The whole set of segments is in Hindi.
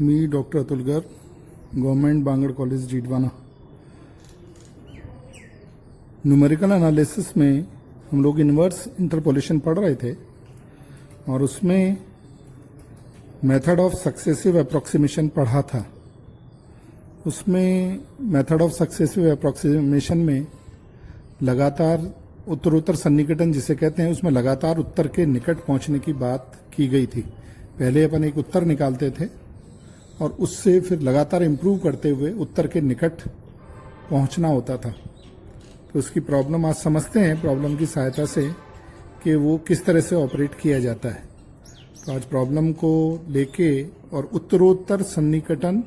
मी doctor Atul Garg, government Bangad college Didwana. Numerical analysis में हम लोग इन्वर्स इंटरपोलेशन पढ़ रहे थे और उसमें मेथड ऑफ सक्सेसिव अप्रॉक्सीमेशन पढ़ा था। उसमें मेथड ऑफ सक्सेसिव अप्रॉक्सीमेशन में लगातार उत्तरोत्तर सन्निकटन जिसे कहते हैं, उसमें लगातार उत्तर के निकट पहुंचने की बात की गई थी। पहले अपन एक उत्तर निकालते थे और उससे फिर लगातार इम्प्रूव करते हुए उत्तर के निकट पहुंचना होता था। तो उसकी प्रॉब्लम आज समझते हैं प्रॉब्लम की सहायता से कि वो किस तरह से ऑपरेट किया जाता है। तो आज प्रॉब्लम को लेके और उत्तरोत्तर सन्निकटन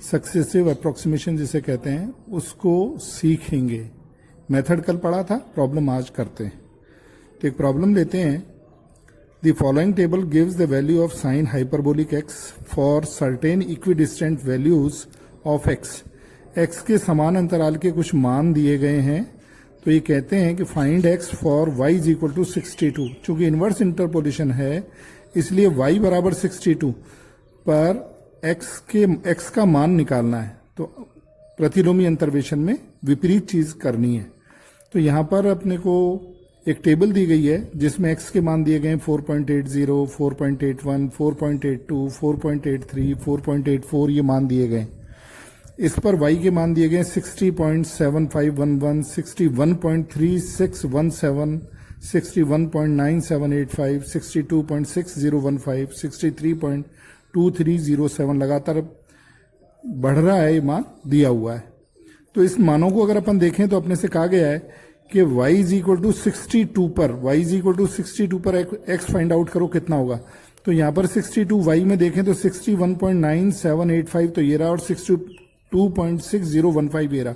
सक्सेसिव अप्रॉक्सीमेशन जिसे कहते हैं उसको सीखेंगे। मेथड कल पढ़ा था, प्रॉब्लम आज करते हैं। तो एक प्रॉब्लम लेते हैं। The following table gives the value of sine hyperbolic x for certain equidistant values of x. X के समान अंतराल के कुछ मान दिए गए हैं। तो ये कहते हैं कि find x for y is equal to 62। चूंकि इनवर्स इंटरपोलेशन है इसलिए वाई बराबर 62 पर एक्स का मान निकालना है। तो प्रतिलोमी अंतर्वेशन में विपरीत चीज करनी है। तो यहां पर अपने को एक टेबल दी गई है जिसमें एक्स के मान दिए गए हैं 4.80, 4.81, 4.82, 4.83, 4.84 ये मान दिए गए। इस पर y के मान दिए गए 60.7511, 61.3617, 61.9785, 62.6015, 63.2307 लगातार बढ़ रहा है, ये मान दिया हुआ है। तो इस मानों को अगर अपन देखें तो अपने से कहा गया है कि y इज इक्वल टू 62 पर x फाइंड आउट करो कितना होगा। तो यहां पर 62 y में देखें तो 61.9785 तो ये रहा और 62.6015 ये रहा।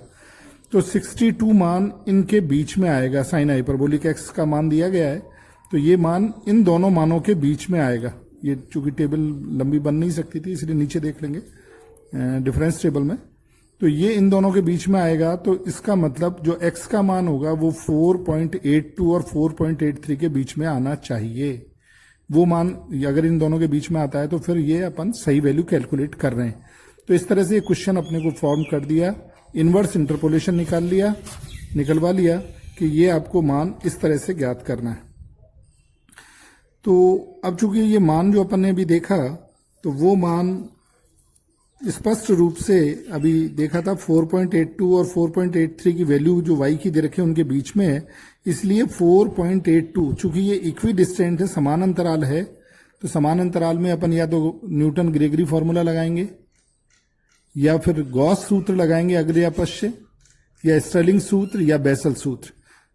तो 62 मान इनके बीच में आएगा। साइन हाइपरबोलिक x का मान दिया गया है तो ये मान इन दोनों मानों के बीच में आएगा। ये चूंकि टेबल लंबी बन नहीं सकती थी इसलिए नीचे देख लेंगे डिफरेंस टेबल में। तो ये इन दोनों के बीच में आएगा। तो इसका मतलब जो x का मान होगा वो 4.82 और 4.83 के बीच में आना चाहिए। वो मान अगर इन दोनों के बीच में आता है तो फिर ये अपन सही वैल्यू कैलकुलेट कर रहे हैं। तो इस तरह से ये क्वेश्चन अपने को फॉर्म कर दिया, इनवर्स इंटरपोलेशन निकलवा लिया कि ये आपको मान इस तरह से ज्ञात करना है। तो अब चूंकि ये मान जो अपन ने अभी देखा तो वो मान स्पष्ट रूप से अभी देखा था 4.82 और 4.83 की वैल्यू जो y की दे रखे उनके बीच में है, इसलिए 4.82 चूंकि ये इक्वी डिस्टेंट है, समान अंतराल है, तो समान अंतराल में अपन या तो न्यूटन ग्रेगरी फॉर्मूला लगाएंगे या फिर गॉस सूत्र लगाएंगे अग्र या पश्च, या स्टर्लिंग सूत्र या बेसल सूत्र।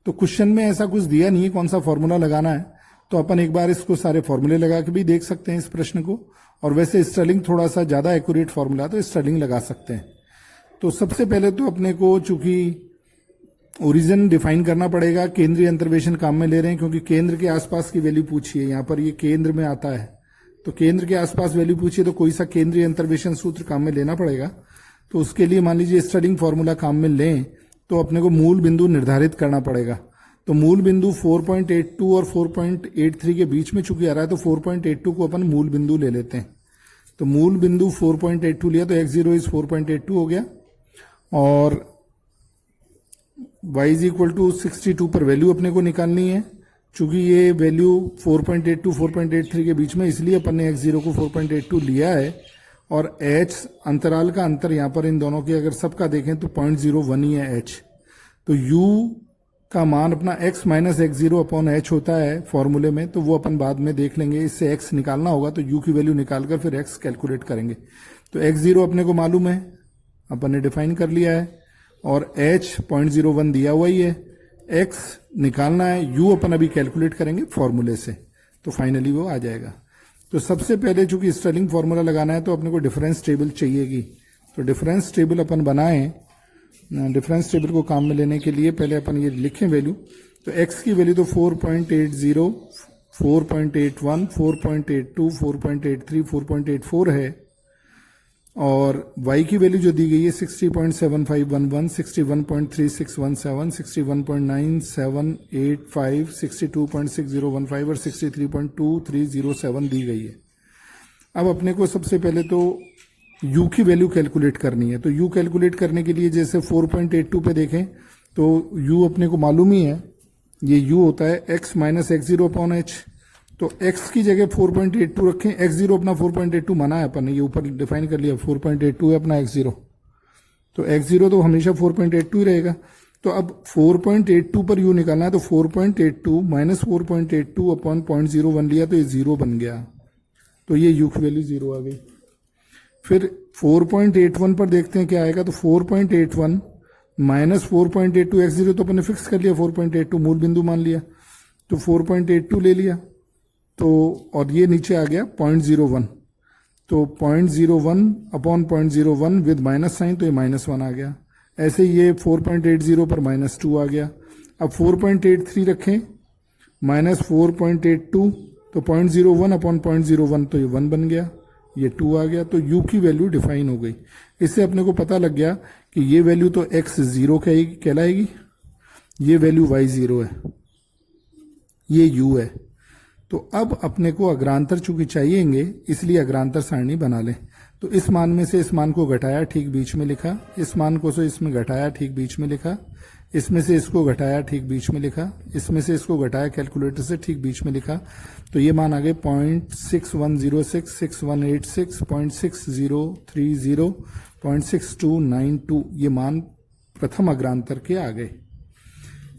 तो क्वेश्चन में ऐसा कुछ दिया नहीं है कौन सा फॉर्मूला लगाना है, तो अपन एक बार इसको सारे फॉर्मूले लगा के भी देख सकते हैं इस प्रश्न को। और वैसे स्टर्लिंग थोड़ा सा ज्यादा एक्यूरेट फॉर्मूला तो स्टर्लिंग लगा सकते हैं। तो सबसे पहले तो अपने को चूंकि ओरिजिन डिफाइन करना पड़ेगा, केंद्रीय अंतर्वेशन काम में ले रहे हैं क्योंकि केंद्र के आसपास की वैल्यू पूछी है। यहाँ पर ये केंद्र में आता है तो केंद्र के आसपास वैल्यू पूछिए तो कोई सा केंद्रीय अंतर्वेशन सूत्र काम में लेना पड़ेगा। तो उसके लिए मान लीजिए स्टर्लिंग फॉर्मूला काम में लें तो अपने को मूल बिंदु निर्धारित करना पड़ेगा। तो मूल बिंदु 4.82 और 4.83 के बीच में चूंकि आ रहा है तो 4.82 को अपन मूल बिंदु ले लेते हैं। तो मूल बिंदु 4.82 लिया तो x0 इज 4.82 हो गया और y इज इक्वल टू 62 पर वैल्यू अपने को निकालनी है। चूंकि ये वैल्यू 4.82 4.83 के बीच में इसलिए अपन ने x0 को 4.82 लिया है और h अंतराल का अंतर यहाँ पर इन दोनों के अगर सबका देखें तो 0.01 ही है h। तो u का मान अपना x minus x0 upon h होता है फॉर्मूले में, तो वो अपन बाद में देख लेंगे। इससे x निकालना होगा तो u की वैल्यू निकालकर फिर x कैलकुलेट करेंगे। तो x0 अपने को मालूम है, अपन ने डिफाइन कर लिया है और h 0.01 दिया हुआ ही है। x निकालना है, u अपन अभी कैलकुलेट करेंगे फॉर्मूले से, तो फाइनली वो आ जाएगा। तो सबसे पहले चूंकि स्टर्लिंग फॉर्मूला लगाना है तो अपने को डिफरेंस टेबल चाहिएगी। तो डिफरेंस टेबल अपन बनाएं। डिफरेंस टेबल को काम में लेने के लिए पहले अपन ये लिखें वैल्यू। तो x की वैल्यू तो 4.80, 4.81, 4.82, 4.83, 4.84 है और y की वैल्यू जो दी गई है 60.7511, 61.3617, 61.9785, 62.6015 और 63.2307 दी गई है। अब अपने को सबसे पहले तो u की वैल्यू कैलकुलेट करनी है। तो u कैलकुलेट करने के लिए जैसे 4.82 पे देखें तो u अपने को मालूम ही है, ये u होता है x minus x zero upon H. तो x की जगह 4.82 रखें, x0 अपना 4.82 माना है अपन ने, ये ऊपर डिफाइन कर लिया 4.82 है अपना x0, तो x0 तो हमेशा 4.82 ही रहेगा। तो अब 4.82 पर u निकालना है, तो 4.82 माइनस 4.82 अपॉन 0.01 लिया तो ये 0 बन गया, तो ये u की वैल्यू 0 आ गई। फिर 4.81 पर देखते हैं क्या आएगा, तो 4.81 माइनस 4.82 x0 तो अपन ने फिक्स कर लिया, 4.82 मूल बिंदु मान लिया, तो 4.82 ले लिया, तो और ये नीचे आ गया 0.01, तो 0.01 अपॉन 0.01 विद माइनस साइन, तो ये -1 आ गया। ऐसे ये 4.80 पर -2 आ गया। अब 4.83 रखें, माइनस 4.82 तो 0.01 अपॉन 0.01 तो ये 1 बन गया, ये 2 आ गया। तो u की वैल्यू डिफाइन हो गई। इससे अपने को पता लग गया कि ये वैल्यू तो x0 कहलाएगी, ये वैल्यू y0 है, ये u है। तो अब अपने को अग्रांतर चूंकि चाहिएंगे, इसलिए अग्रांतर सारणी बना लें। तो इस मान में से इस मान को घटाया, ठीक बीच में लिखा, इस मान को से इसमें घटाया, ठीक बीच में लिखा, इसमें से इसको घटाया, ठीक बीच में लिखा, इसमें से इसको घटाया कैलकुलेटर से, ठीक बीच में लिखा। तो ये मान आ गए 0.6106, 6186, 0.6030, 0.6292, ये मान प्रथम अग्रांतर के आ गए।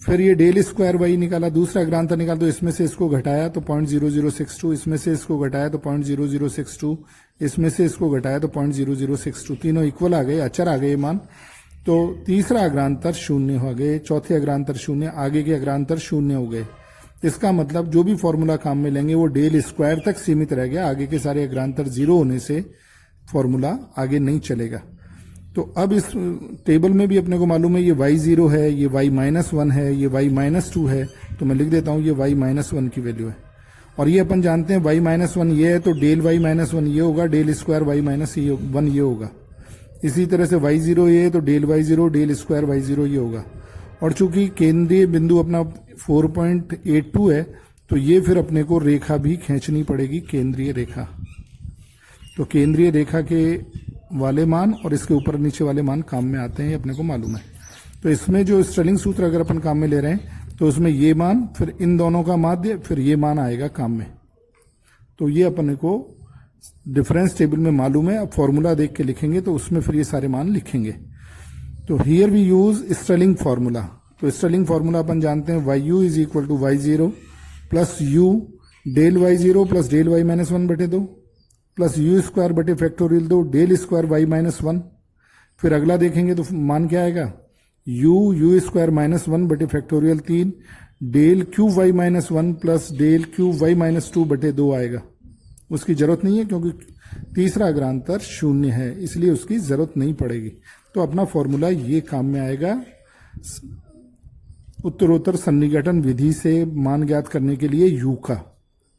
फिर ये डेल स्क्वायर वाई निकाला, दूसरा अग्रांतर निकाला, तो इसमें से इसको घटाया तो 0.0062, इसमें से इसको घटाया तो 0.0062, इसमें से इसको घटाया तो 0.0062, तीनों इक्वल आ गए, अचर आ गए मान। तो तीसरा अग्रांतर शून्य हो गए, चौथे अग्रांतर शून्य, आगे के अग्रांतर शून्य हो गए। इसका मतलब जो भी फॉर्मूला काम में लेंगे वो डेल स्क्वायर तक सीमित रह गया, आगे के सारे अग्रांतर 0 होने से फॉर्मूला आगे नहीं चलेगा। तो अब इस टेबल में भी अपने को मालूम है ये y0 है, ये y-1 है, ये y-2 है, तो मैं लिख देता हूं ये y-1 की वैल्यू है। और ये अपन जानते हैं y-1 ये है, तो डेल y-1 ये होगा, डेल स्क्वायर y-1 ये होगा। इसी तरह से y0 ये है, तो del y0 del square y0 ये होगा। और चूंकि केंद्रीय बिंदु अपना 4.82 है, तो ये फिर अपने को रेखा भी खींचनी पड़ेगी, केंद्रीय रेखा। तो केंद्रीय रेखा के वाले मान और इसके ऊपर नीचे वाले मान काम में आते हैं, अपने को मालूम है। तो इसमें जो स्टर्लिंग सूत्र अगर अपन काम में ले रहे हैं, तो उसमें ये मान, फिर इन दोनों का माध्य, फिर ये मान आएगा काम में। तो ये अपने को डिफरेंस टेबल में मालूम है। अब फॉर्मूला देख के लिखेंगे तो उसमें फिर ये सारे मान लिखेंगे। तो here we use Stirling formula. तो स्टर्लिंग फार्मूला अपन जानते हैं YU is equal to y0 plus u del y0 plus del y-1 बटे 2 प्लस u स्क्वायर बटे फैक्टोरियल 2 डेल स्क्वायर y-1। फिर अगला देखेंगे तो मान क्या आएगा, u स्क्वायर -1 बटे factorial 3 del cube y-1 plus del cube y-2 बटे 2 आएगा। उसकी जरूरत नहीं है क्योंकि तीसरा अग्रांतर शून्य है, इसलिए उसकी जरूरत नहीं पड़ेगी। तो अपना फॉर्मूला ये काम में आएगा उत्तरोत्तर सन्निकटन विधि से मान ज्ञात करने के लिए u का।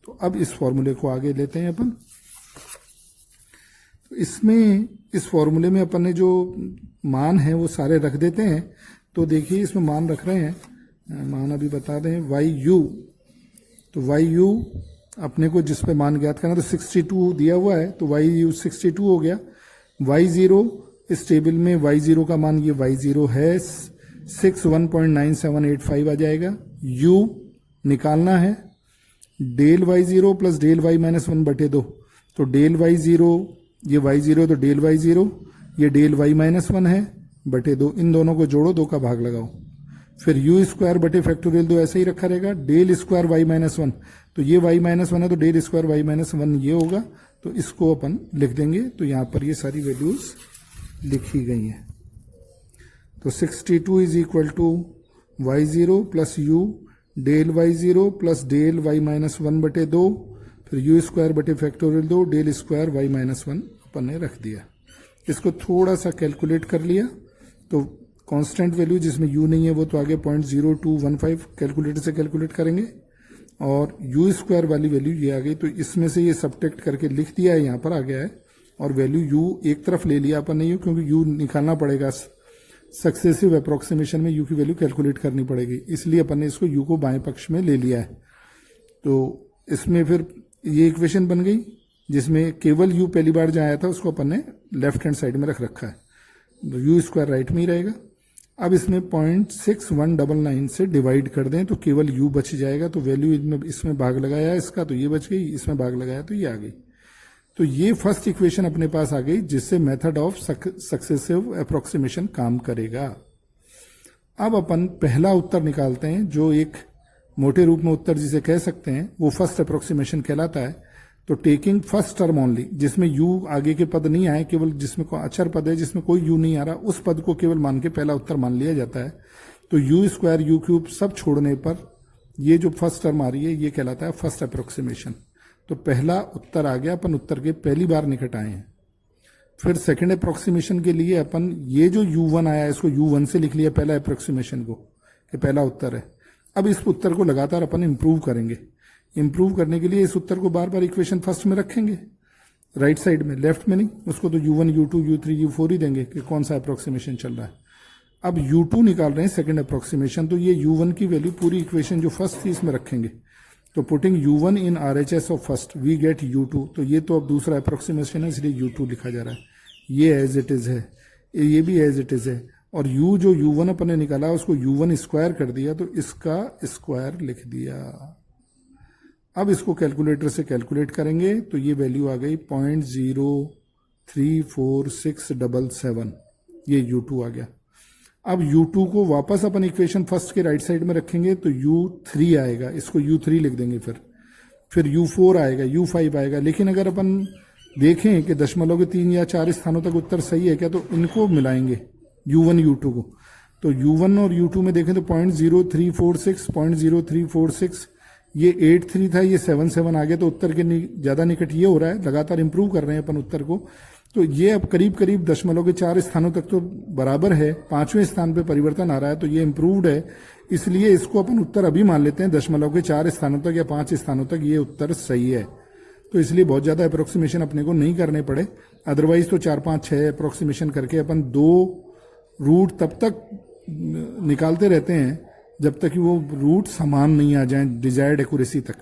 तो अब इस फॉर्मूले को आगे लेते हैं अपन। तो इसमें इस फॉर्मूले में अपन ने जो मान है वो सारे रख देते हैं। तो देखिए इसमें मान रख रहे हैं, मान अभी बता दें YU। तो YU अपने को जिस पे मान ज्ञात करना, तो 62 दिया हुआ है, तो YU 62 हो गया। Y0 इस टेबल में Y0 का मान ये Y0 है 61.9785 आ जाएगा। U निकालना है del Y0 plus del y-1 बटे 2। तो डेल Y0 ये y0 तो डेल y0, ये डेल y-1 है बटे 2, इन दोनों को जोड़ो, 2 का भाग लगाओ। फिर u स्क्वायर बटे फैक्टोरियल 2 ऐसे ही रखा रहेगा। डेल स्क्वायर y-1, तो ये y-1 है तो डेल स्क्वायर y-1 ये होगा। तो इसको अपन लिख देंगे। तो यहाँ पर ये सारी वैल्यूज लिखी गई हैं। तो 62 is equal to y0 plus u del y0 plus del y-1 बटे 2, फिर u स्क्वायर बटे फैक्टोरियल 2 डेल स्क्वायर y-1 अपन ने रख दिया। इसको थोड़ा सा कैलकुलेट कर लिया, तो कांस्टेंट वैल्यू जिसमें u नहीं है वो तो आगे 0.0215 कैलकुलेटर से कैलकुलेट करेंगे, और u स्क्वायर वाली वैल्यू ये आ गई। तो इसमें से ये सब्ट्रैक्ट करके लिख दिया है, यहाँ पर आ गया है। और वैल्यू u एक तरफ ले लिया अपन ने, क्योंकि u निकालना पड़ेगा, सक्सेसिव अप्रोक्सीमेशन में u की वैल्यू कैलकुलेट करनी पड़ेगी, इसलिए अपन ने इसको u को बाएं पक्ष में ले लिया है। तो इसमें फिर ये इक्वेशन बन गई जिसमें केवल u पहली बार जहाँ आया था उसको अपन ने लेफ्ट हैंड साइड में रख रखा है, तो यू स्क्वायर राइट में ही रहेगा। अब इसमें 0.6199 से डिवाइड कर दें तो केवल u बच जाएगा, तो वैल्यू इसमें भाग लगाया इसका तो ये बच गई, इसमें भाग लगाया तो ये आ गई। तो ये फर्स्ट इक्वेशन अपने पास आ गई जिससे मेथड ऑफ सक्सेसिव अप्रोक्सीमेशन काम करेगा। अब अपन पहला उत्तर निकालते हैं, जो एक मोटे रूप में उत्तर जिसे कह सकते हैं वो फर्स्ट अप्रोक्सीमेशन कहलाता है। तो टेकिंग फर्स्ट टर्म ओनली, जिसमें u आगे के पद नहीं आए, केवल जिसमें कोई अचर पद है जिसमें कोई u नहीं आ रहा, उस पद को केवल मान के पहला उत्तर मान लिया जाता है। तो u स्क्वायर u क्यूब सब छोड़ने पर ये जो फर्स्ट टर्म आ रही है ये कहलाता है फर्स्ट अप्रोक्सीमेशन। तो पहला उत्तर आ गया, अपन उत्तर के पहली बार निकट आए हैं। फिर सेकंड अप्रोक्सीमेशन के लिए अपन ये जो u1 आया इसको u1 से लिख लिया पहला अप्रोक्सीमेशन को, कि पहला उत्तर है। अब इस उत्तर को लगातार अपन इंप्रूव करेंगे। इंप्रूव करने के लिए इस उत्तर को बार बार इक्वेशन फर्स्ट में रखेंगे, राइट साइड में, लेफ्ट में नहीं। उसको तो u1 u2 u3 u4 ही देंगे कि कौन सा अप्रोक्सीमेशन चल रहा है। अब u2 निकाल रहे हैं सेकंड अप्रोक्सीमेशन, तो ये u1 की वैल्यू पूरी इक्वेशन जो फर्स्ट थी इसमें रखेंगे। तो putting u1 in RHS of first we get u2। तो ये तो अब दूसरा अप्रोक्सीमेशन है इसलिए u2 लिखा जा रहा है, ये एज इट इज है, ये भी एज इट इज है। और u जो u1 अपन ने निकाला उसको u1 स्क्वायर कर दिया, तो इसका स्क्वायर लिख दिया। अब इसको कैलकुलेटर से कैलकुलेट करेंगे तो ये वैल्यू आ गई 0.034677, ये u2 आ गया। अब u2 को वापस अपन इक्वेशन फर्स्ट के राइट साइड में रखेंगे तो u3 आएगा, इसको u3 लिख देंगे। फिर u4 आएगा, u5 आएगा। लेकिन अगर अपन देखें कि दशमलव के 3 या 4 स्थानों तक उत्तर सही है क्या, तो इनको मिलाएंगे u1 u2 को। तो u1 और u2 में देखें तो 0.0346 ये 83 था, ये 77 आ गया, तो उत्तर के ज्यादा निकट ये हो रहा है। लगातार इंप्रूव कर रहे हैं अपन उत्तर को। तो ये अब करीब करीब दशमलव के 4 स्थानों तक तो बराबर है, 5वें स्थान पे परिवर्तन आ रहा है, तो ये इंप्रूव्ड है। इसलिए इसको अपन उत्तर अभी मान लेते हैं, दशमलव के 4 स्थानों तक या 5 स्थानों तक ये उत्तर सही है। तो इसलिए बहुत ज्यादा अप्रोक्सीमेशन अपने को नहीं करने पड़े। अदरवाइज तो 4 5 6 अप्रोक्सीमेशन करके अपन 2 रूट तब तक निकालते रहते हैं जब तक कि वो रूट समान नहीं आ जाए डिजायर्ड एक्यूरेसी तक।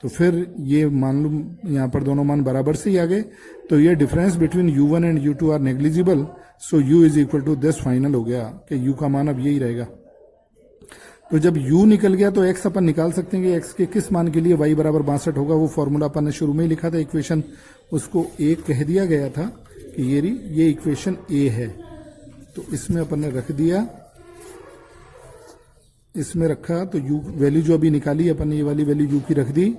तो फिर ये मान लो यहाँ पर दोनों मान बराबर से ही आ गए, तो ये difference between u1 and u2 are negligible, so u is equal to this. Final हो गया कि u का मान अब यही रहेगा। तो जब u निकल गया तो x अपन निकाल सकते हैं कि x के किस मान के लिए y बराबर 62 होगा। वो फॉर्मूला अपन ने शुरू में ही लिखा था, इक्वेशन उसको a कह दिया गया था कि ये इक्वेशन a है। तो इसमें अपन ने रख दिया, इसमें रखा, तो u वैल्यू जो अभी निकाली अपन ने ये वाली वैल्यू u की रख दी।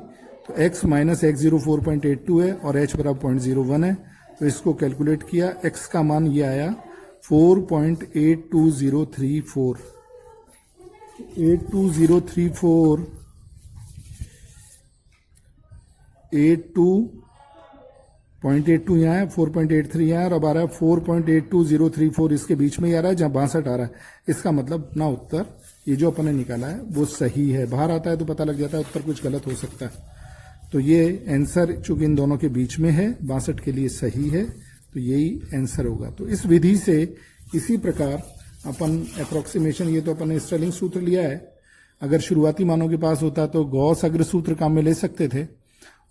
तो x माइनस x0 4.82 है और h बराबर 0.01 है। तो इसको कैलकुलेट किया, x का मान ये आया 4.82034। 82 यहाँ है, 4.83 यहाँ है, और अब आ रहा है 4.82034, इसके बीच में ही आ रहा है जहाँ 62 आ रहा है। इसका मतलब अपना उत्तर ये जो अपन ने निकाला है वो सही है। बाहर आता है तो पता लग जाता है उत्तर कुछ गलत हो सकता है। तो ये आंसर चूंकि इन दोनों के बीच में है, 62 के लिए सही है, तो यही आंसर होगा। तो इस विधि से इसी प्रकार अपन अप्रोक्सीमेशन, ये तो अपन ने स्टेलिंग सूत्र लिया है। अगर शुरुआती मानों के पास होता तो गॉस अग्र सूत्र काम में ले सकते थे,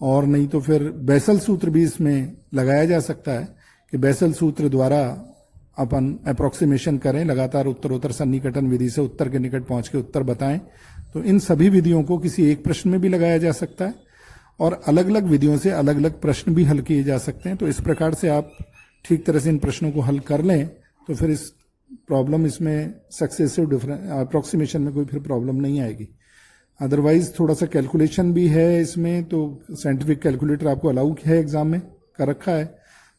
और नहीं तो फिर बेसल सूत्र भी इसमें लगाया जा सकता है कि बेसल सूत्र द्वारा अपन अप्रोक्सीमेशन करें, लगातार उत्तरोत्तर सन्निकटन विधि से उत्तर के निकट पहुंच के उत्तर बताएं। तो इन सभी विधियों को किसी एक प्रश्न में भी लगाया जा सकता है और अलग अलग विधियों से अलग अलग प्रश्न भी हल किए जा सकते हैं। तो इस प्रकार से आप ठीक तरह से इन प्रश्नों को हल कर लें तो फिर इस प्रॉब्लम इसमें सक्सेसिव अप्रोक्सीमेशन में कोई फिर प्रॉब्लम नहीं आएगी। अदरवाइज थोड़ा सा कैलकुलेशन भी है इसमें, तो साइंटिफिक कैलकुलेटर आपको अलाउ है एग्जाम में कर रखा है,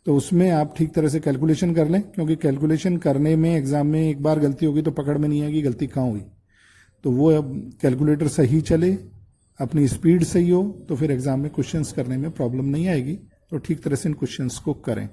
तो उसमें आप ठीक तरह से कैलकुलेशन कर लें, क्योंकि कैलकुलेशन करने में एग्जाम में एक बार गलती होगी तो पकड़ में नहीं आएगी गलती कहाँ हुई। तो वो अब कैलकुलेटर सही चले, अपनी स्पीड सही हो, तो फिर एग्जाम में क्वेश्चंस करने में प्रॉब्लम नहीं आएगी। तो ठीक तरह से इन क्वेश्चंस को करें।